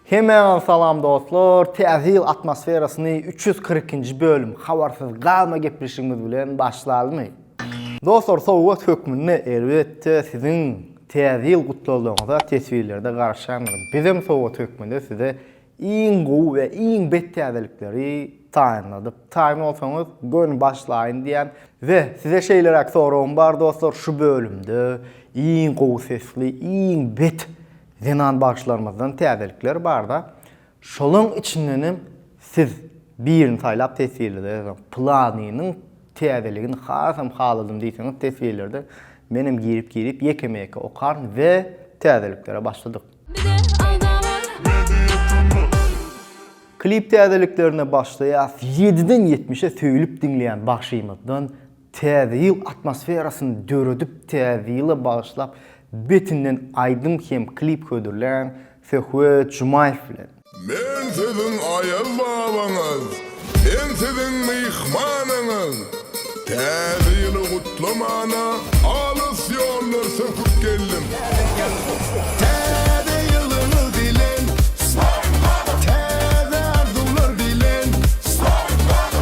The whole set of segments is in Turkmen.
Hemen salam dostlar, Täze atmosferasyny 340-njy bölüm habarsyz galma gepleşigimiz bilen başlalymy. Dostlar, sowgat hökmünde elbetde sizin Täze gutlalygyňyza tesbirlerde garaşanlar. Bizim sowgat hökmünde size iň gowy we iň bet täzelikleri taýynladyk. Taýyn bolsaňyz gön başlaýyn diýen we size şeýlerek sorum bar dostlar, şu bölümde iň gowy sesli, iň bet zenan başlarımızdan täzelikler bar da. Şolun içinden siz birini taýlap tesbirlerde planynyň täzeligini hasam haladım diýseňiz tesbirlerde menim girip yekemeke okaryn we täzeliklere başladyk. Klip täzeliklerine başlaýas 7-den 70-e söýülüp dinleýän başymyzdan Täze atmosferasyny döredip Täze ýyla başlap betinden aydym hem klip ködürlen Söhbet Jumaýew bilen. Men sizin ayaz babaňyz, men sizin mihmanyňyz. Täze ýyly gutlamana alys ýollar söküp geldim. Täze ýylyny bilen, täze arzular bilen,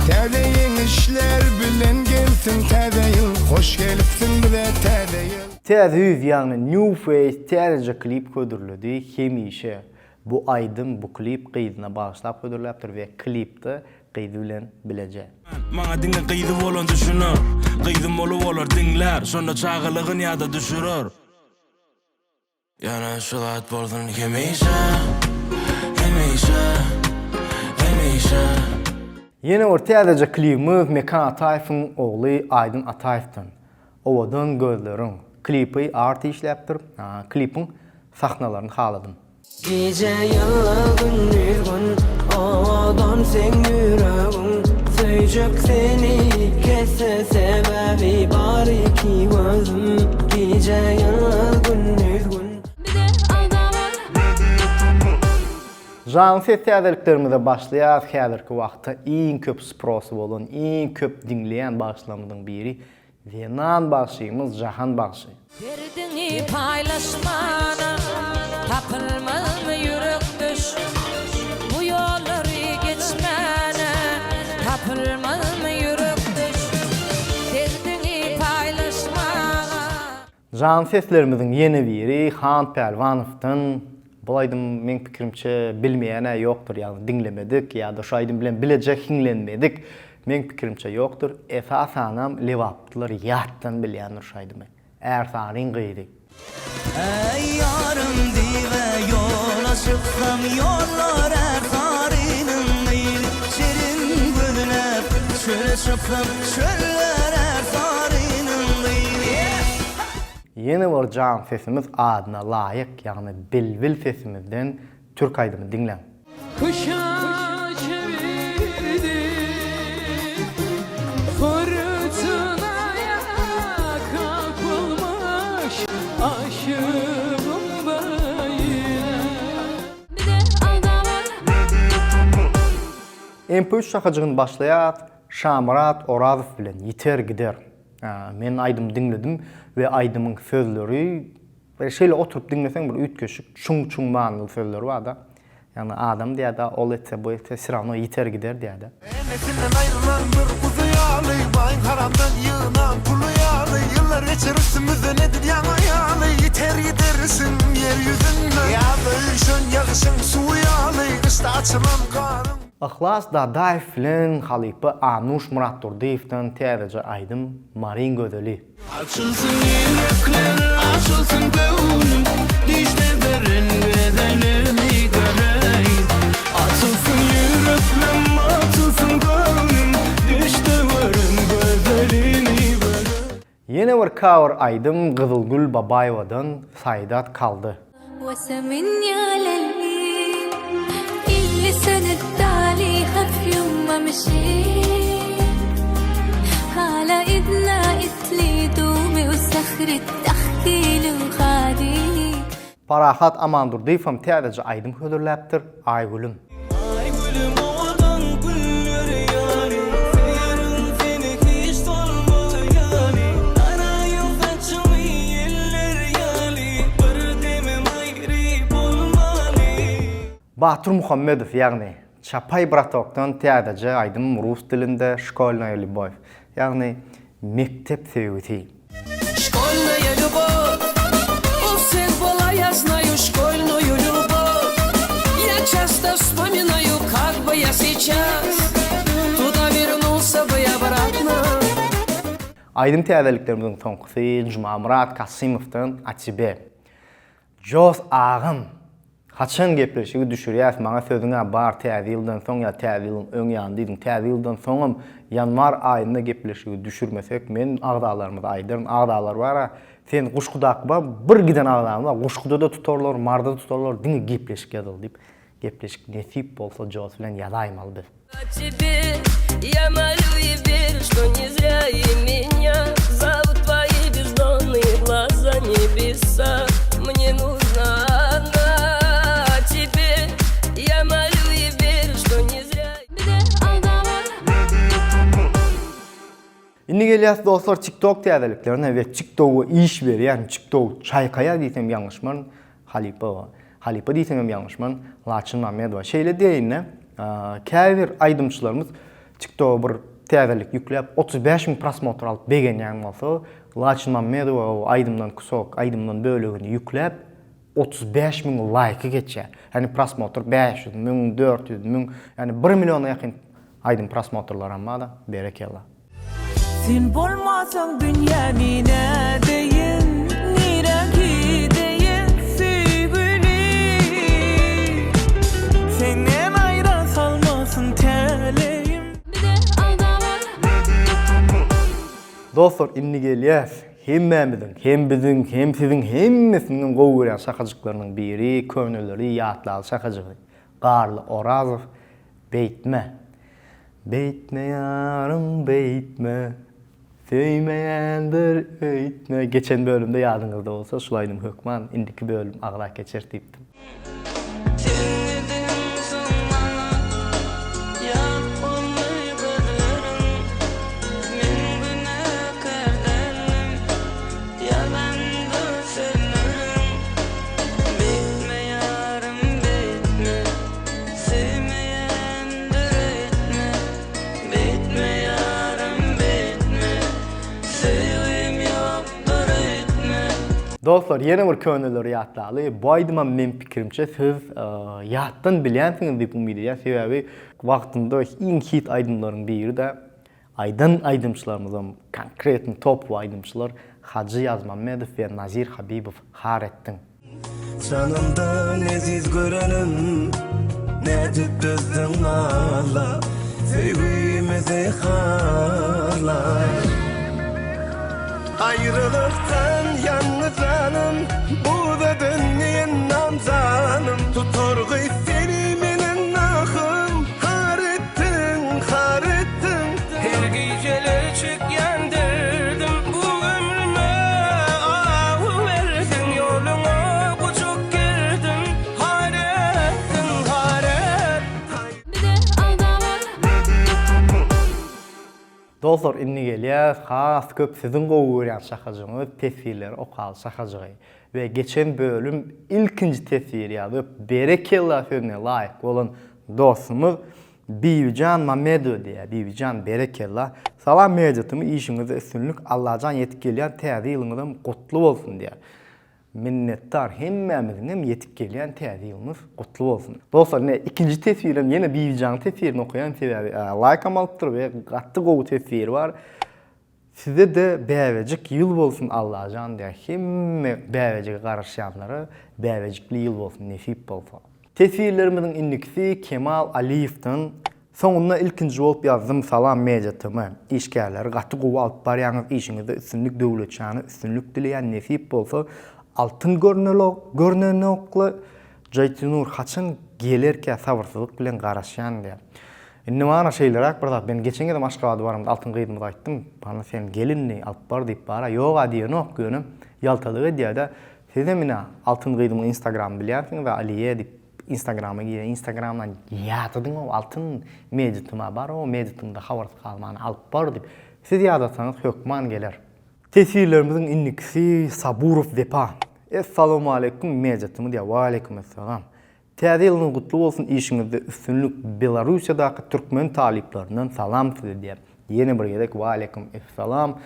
täze ýeňi işler bilen gelsin täze ýyl, hoş gelipsin bize täze ýyl. Täze ýüz ýagny New Face täze klip ködürledi hemişe. Bu aydym bu klip gyzyna başlap ködürläpdir we klipde gyzy bilen bilejek. Maňa diňe gyzy bolan düşünür. Gyzym bolup olar diňler, şonda çagılygyn ýa-da düşürür. Ýana şulat bolsun hemişe. Yeni bir täze klipimiz Mekan Ataýewiň ogly Aydyn Ataýewdan. Owadan gözlerin. Klipi arty işläpdir. Klipin sahnalaryny haladym. Gece yılı gündüz gün ovadan sen yüreğin Söýjek seni kesse sebebi bar iki gözüm Gece yılı gündüz gün Jan ses täzeliklerimize başlaýar. Häzirki wagtda iň köp sprosy bolan, iň köp dinleýän başlamynyň biri Zenan başymyz Jahan Başy. Derdini paylaşmana tapılmaz mı yürek düş Bu yolları geçmene tapılmaz mı yürek düş Derdini paylaşmana Jan seslerimizin yeni biri Han Pelwanowdan. Bulaydym men pikirimçe bilmeýäne ýokdur, ýa-da dinlemedik ýa-da şaýdym bilen bilejek hiňlenmedik. Men pikirimçe ýokdur. Esasanam lewapdylar ýatdan bilýändir şaýdym. Ersaryň gyýdy. Ey yarım dive yola çıksam yollar ersarynyň meyli Şerin gönüne şöyle çıksam şöller ersarynyň meyli Yeni bir jan sesimiz adyna laýyk, ýagny bilbil sesimizden türk aydymy dinlen. Kuşa çevirdi fırtınaya kapılmış aşığım böyle MP3 şakajygyny başlaýar Şamrat Orazow bilen Ýiter gider. Men aydym dinledim we aydymyň sözleri böyle şeýle oturup dinleseň bir ütkeşik çuň manly sözleri bar da. Yani adam diýär-de ol etse bu etse sirano ýiter gider diýär-de. Emmesinden ayrılan bir kuzu yağlı, bayın haramdan yığınan pulu yağlı. Yıllar geçer üstümüzde nedir yana yağlı, yeter gidersin yeryüzünde. Yağlı üşün yağışın su yağlı, kışta açılan karın. Ihlas Dadaýew bilen halypy Anuş Muratturdiýewden täze aydym Marin Gödeli. Açılsın yürekler, açılsın gönlüm. Dişlerin bedenini göreyim. Açılsın yüreklerim, açılsın gönlüm. Dişlerin gözlerini göreyim. Yeni bir cover aydym Gyzylgül Babaýewadan Saýdat kaldı. وسمن يا لليل اللي سندت عليها في يوم ما مشيت على ايدنا اتلي دومي وسخرت تحكي لي وخادي Parahat Amandurdiýew täze aydym hödürläpdir Aýgülüm. Ay gülüm ovadan güller yani Seyrün seni hiç sorma yani Arayın saçımı yeller yani Bir demem ayrı olmalı Batur Muhammedov, yani Çapay Bratok'tan täzece aydym rus dilinde şkolnaya любовь, yani mektep sevgisi. Школьная любовь, у всех была, я знаю, школьную любовь. Я часто вспоминаю, как бы я сейчас туда вернулся бы обратно. Aydym täzeliklerimizin soňkusy Juma Murat Kasimov'dan Atibe. Jos ağım. Haçan gepleşigi düşürýäs, maňa sözüňe bar täze ýyldan soň ya täze ýylyň öň ýandy diýdiň. Täze ýyldan soňam ýanwar aýynda gepleşigi düşürmesek, men agdalarymyz aýdyryn agdalar bara. Sen guşgudakba bir giden agdalymda guşguda da tutarlar, marda da tutarlar, diňe gepleşik ýadyl diýip gepleşik nesip bolsa Jos bilen ýadaýmaly biz. А тебе я молю и верю, что не зря и меня зовут твои бездонные глаза, небеса. Мне нужна она. А тебе я молю и верю, что не зря. Bir de aldama. Indi gelýär dostlar TikTok täzeliklerine we TikTok'a iş berýän, TikTok çaýkaya diýsem ýalňyşman, Halipa diýsem ýalňyşman, Laçyn Mamedova. Şeýle diýinne, käbir aýdymçylarymyz TikTok'a bir täzelik ýükläp 35.000 prosmotr alyp begenýän bolsa, Laçyn Mamedova o aýdymdan kusok, aýdymdan bölegini ýükläp 35.000 like geçýär. Yani prosmotr 500.000, 400.000, yani 1 milyona ýakyn aýdym prosmotrlar amma da berekellah. Sen bolmasan dünya mine deyin, nire gideyin sevgili. Senden ayrı salmasın teleğim. Bir de aldama. Dostlar, inni gelýär. Hemmemizin, hem biziň, hem siziň, hemmesiniň gowy gören şakajyklarynyň biri, könülleri ýatlaly şakajygy. Garly Orazov, Beýtme. Beýtme ýarym, beýtme. Söýmeýändir öýtme. Geçen bölümde ýadyňyzda bolsa, şulaýdym hökman, indiki bölüm agla geçer diýipdim. Dostlar, yeni bir könülleri ýatlaly. Bu aýdyma men pikirimçe siz ýatdan bilýänsiňiz diýip umyt edýär. Sebäbi wagtynda iň hit aýdymlaryň biri de aýdan aýdymçylarymyzdan konkretni top aýdymçylar Hacı Yazmamedov we Nazir Habibow harettin. Canımda neziz görenim, ne düzdüzdün ağla, sevgimizi harlar. Ayrılıktan yalnızlanım, bu da dünyanın namzanım. Tuturgu seni minin nakım, harettin, harettin. Her geceleri çık yandırdım bu ömrüme, ah verdin yoluna kucak girdim. Harettin, haret. Bir de aldama. Dostlar, inni gelýär, has köp siziň gowy görýän şakajyňyz tesirleri okaly şakajygy. Ve geçen bölüm ilkinci tesir ýadyp berekella sözüne laýyk bolan dostumuz Bibijan Mamedov diýär. Bibijan berekella. Salam mejetymy işiňizde üstünlük Allahjan ýetip gelýän täze ýylyňyzdan gutly bolsun diýär. Minnettar hemmemizin hem yetip gelýän täze ýylymyz gutly bolsun. Dostlar, ikinci tesirim ýene Bibijan tesirini okuyan sebäbi laýka alypdyr we gatty gowy tesir bar. Size de bäwejik ýyl bolsun Allahjan diýär. Hemme bäwejige garaşýanlary bäwejikli ýyl bolsun, nesip bolsun. Tesirlerimizin innikisi Kemal Aliyev'den soňunda ilkinji bolup ýazdym salam mejetymy. İşgärleri gatty gowy alyp barýaňyz işiňizde üstünlük döwletçäni, üstünlük dileýän nesip bolsa, altın görnenokly Jaytynur haçan gelerke sabırsyzlyk bilen garaşýan diýär. Indi mana şeýlerak bir ben geçen gede Maşgabada barymda altın gydymda aýtdym. Bana sen gelinni alyp bar diýip bara, ýoga diýenok gönüm ýaltalygy diýär. Size mine altın gydymy Instagram bilýärsiň we Aliye diýip Instagram'a giýe, Instagram'dan ýatydyň o altın mejetyma bar, o mejetymda habar kalmany alyp bar diýip siz ýadasaňyz hökman geler. Tesirlerimizin innikisi Saburov Vepa. Assalamu alaikum mejetymy diýär. Wa alaikum assalam. Täze ýylyňyz gutly bolsun, işiňizde üstünlük. Belarusiýadaky türkmen talyplarinden salam size diýip. Ýene bir gerek we aleykum esselam.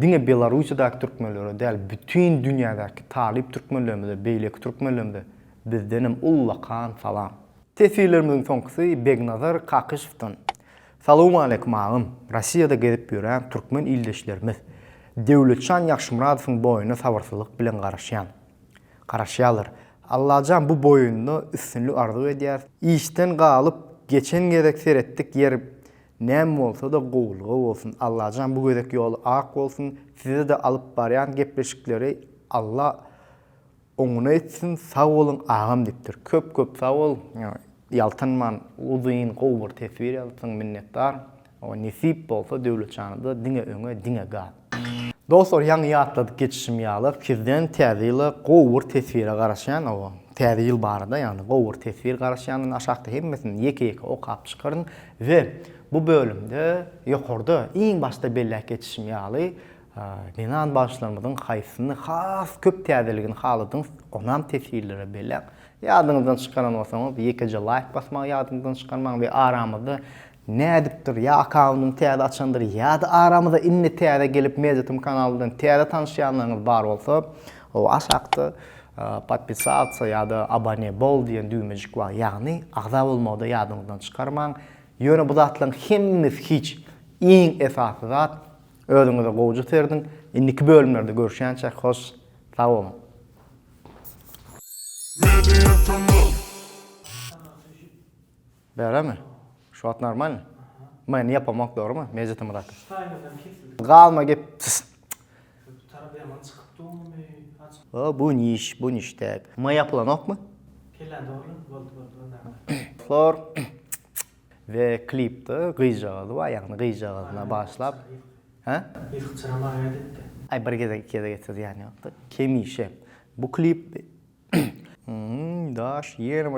Diňe Belarusiýadaky türkmenlere däl, bütün dünýädäki talyp türkmenlerimize, beýleki türkmenlerimize bizdenim ullakan salam. Tesirlerimizin soňkysy Begnazar Kakışowdan. Salamu aleykum ağam. Rossiýada gezip ýören türkmen ildeşlerimiz Dewletşan Ýagşymuradowyň boýuna sabarsyzlyk bilen garaşýarlar. Allahjan bu boyunlu üstünlük arzu edýär. İşten galyp geçen gezek seretdik yer näme bolsa da gowlugy bolsun. Allahjan bu gezek ýoly ak bolsun. Size de alyp barýan gepleşikleri Allah oňuna etsin. Sag bolun ağam dipdir. Köp sag bol. Ýaltanman uzyn gowur tesbir ýaltyň minnetdar. O nisip bolsa döwletçanyda diňe öňe diňe gal. Dostlar, ýa-ni ýatladyk geçişim ýalyp, sizden täze ýyly gowur tesbire garaşýan, o täze ýyl barada, ýani gowur tesbir garaşýanyň aşakda hemmesini ýeke-ýeke okap çykaryn we bu bölümde ýokarda iň başda belläp geçişim ýaly menan başlarymyzyň haýsyny has köp täzeligini haladyňyz, onam tesbirlere belläp ýadyňyzdan çykaran bolsaňyz ýeke-je like basmagy ýadyňyzdan çykarmaň we aramyzda nädipdir ya akawunyny täze açandyr ya da aramyza inni täze gelip Mezetim kanalydan täze tanışýanlaryňyz bar bolsa, o aşakda podpisatsia ya da abone bol diýen düýmejik bar. Ýagny agza bolmagda ýadyňyzdan çykarmaň. Ýöne bu zatlaryň hemmesi hiç iň esasy zat özüňize gowjy serdiň. Indiki bölümlerde görüşýänçe hoş, sag bolun. Bereme? Şu at normal mi? Men yapamak doğru mu? Mezetim bırak. Galma gep. Bu niş tek. Ma yapılan ok mu? Flor ve klipte gıyjağıdı var, yani gıyjağıdına başlap. Ha? Ay bir geze geçsez yani yoktu. Kemişe. Bu klip daş yerim.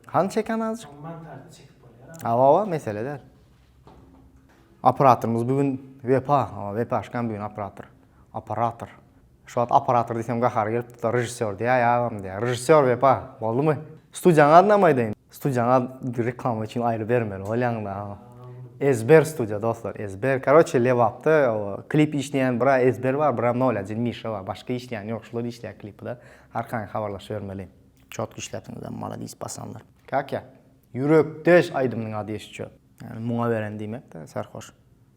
Han çeken azıcık? Ava mesele der. Aparatörümüz bugün Vepa, ama Vepa aşkan bugün aparatör. Şu an aparatör desem gahar gelip tutar rejissör diye ayağım diye. Rejissör Vepa, oldu mu? Studiyanın adına mıydı? Studiyanın reklam için ayrı vermeli, olayanda. Ezber studiya dostlar, ezber. Короче, Levap'ta klip işleyen bira ezber var, bira nola, Mişa var. Başka işleyen yok, şuları işleyen klipi de. Arkan havarlaş vermeli. Çok işlepsiniz, maladis basanlar. Kak ya? Yürekdeş aydımның adı eşitçi. Yani muğa veren demek de, sarhoş.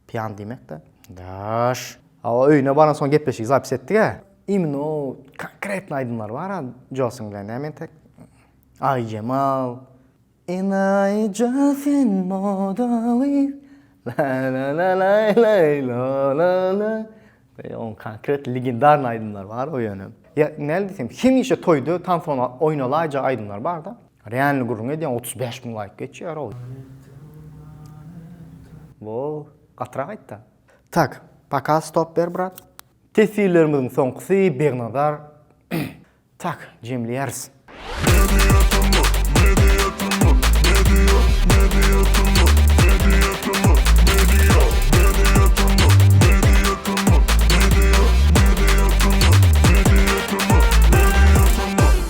Piyan demek de. Daş. Ama öyüne bana son gepleşik zapis ettik ha. İmin o konkretli aydımlar var ha. Josun bilen hemen tek. Ay Cemal. And I just in modali. La la la la la la la. Ve on konkret legendar aydımlar var o yönü. Ya ne desem, kim işe toydu, tam sonra oynalayca aydınlar var da. Realni gurun ediyen 35 bin like geçiyor o. Bu qatıra qaytda. Tak, пока stop ver brat. Tesirlerimizin soňkysy Begnazar. Tak, jemlýäris.